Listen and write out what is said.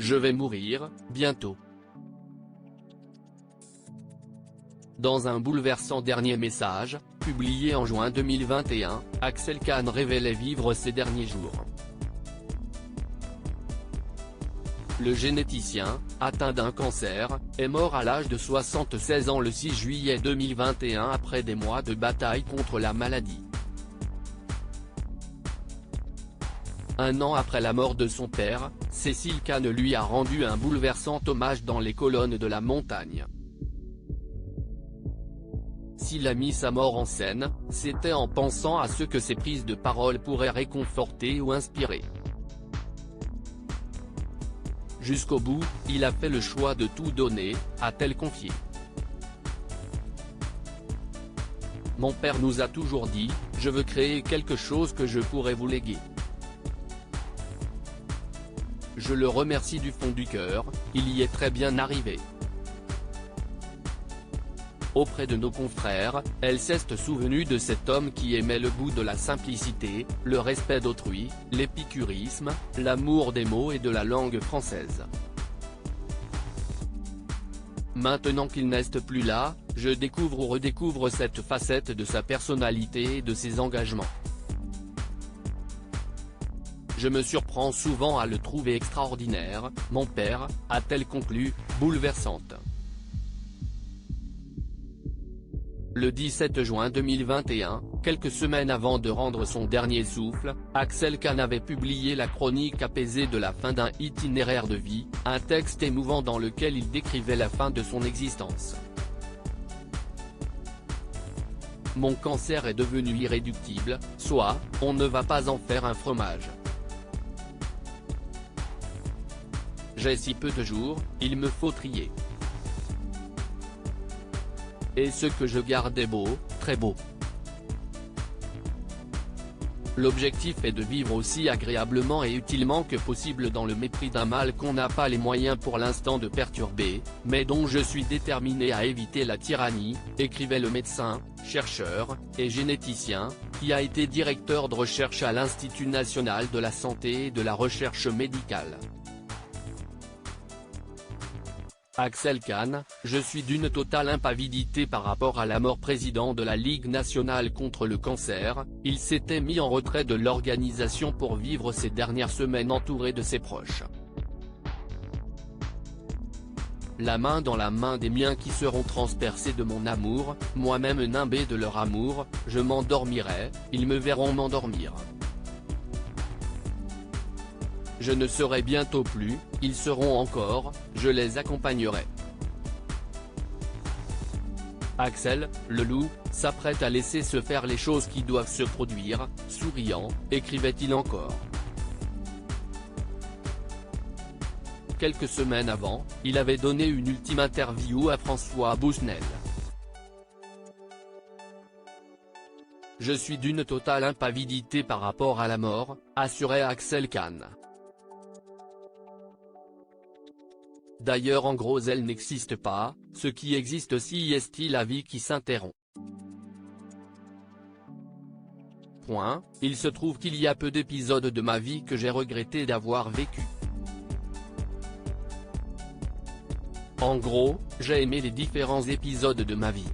Je vais mourir, bientôt. Dans un bouleversant dernier message, publié en juin 2021, Axel Kahn révélait vivre ses derniers jours. Le généticien, atteint d'un cancer, est mort à l'âge de 76 ans le 6 juillet 2021 après des mois de bataille contre la maladie. Un an après la mort de son père, Cécile Kahn lui a rendu un bouleversant hommage dans les colonnes de La Montagne. S'il a mis sa mort en scène, c'était en pensant à ce que ses prises de parole pourraient réconforter ou inspirer. Jusqu'au bout, il a fait le choix de tout donner, a-t-elle confié. Mon père nous a toujours dit, je veux créer quelque chose que je pourrais vous léguer. Je le remercie du fond du cœur, il y est très bien arrivé. Auprès de nos confrères, elle s'est souvenue de cet homme qui aimait le goût de la simplicité, le respect d'autrui, l'épicurisme, l'amour des mots et de la langue française. Maintenant qu'il n'est plus là, je découvre ou redécouvre cette facette de sa personnalité et de ses engagements. Je me surprends souvent à le trouver extraordinaire, mon père, a-t-elle conclu, bouleversante. Le 17 juin 2021, quelques semaines avant de rendre son dernier souffle, Axel Kahn avait publié la chronique apaisée de la fin d'un itinéraire de vie, un texte émouvant dans lequel il décrivait la fin de son existence. Mon cancer est devenu irréductible, soit, on ne va pas en faire un fromage. J'ai si peu de jours, il me faut trier. Et ce que je garde est beau, très beau. L'objectif est de vivre aussi agréablement et utilement que possible dans le mépris d'un mal qu'on n'a pas les moyens pour l'instant de perturber, mais dont je suis déterminé à éviter la tyrannie, écrivait le médecin, chercheur, et généticien, qui a été directeur de recherche à l'Institut national de la santé et de la recherche médicale. Axel Kahn, je suis d'une totale impavidité par rapport à la mort président de la Ligue nationale contre le cancer, il s'était mis en retrait de l'organisation pour vivre ces dernières semaines entouré de ses proches. La main dans la main des miens qui seront transpercés de mon amour, moi-même nimbé de leur amour, je m'endormirai, ils me verront m'endormir. Je ne serai bientôt plus, ils seront encore, je les accompagnerai. Axel, le loup, s'apprête à laisser se faire les choses qui doivent se produire, souriant, écrivait-il encore. Quelques semaines avant, il avait donné une ultime interview à François Busnel. Je suis d'une totale impavidité par rapport à la mort, assurait Axel Kahn. D'ailleurs en gros elle n'existe pas, ce qui existe aussi est la vie qui s'interrompt. Point, il se trouve qu'il y a peu d'épisodes de ma vie que j'ai regretté d'avoir vécu. En gros, j'ai aimé les différents épisodes de ma vie.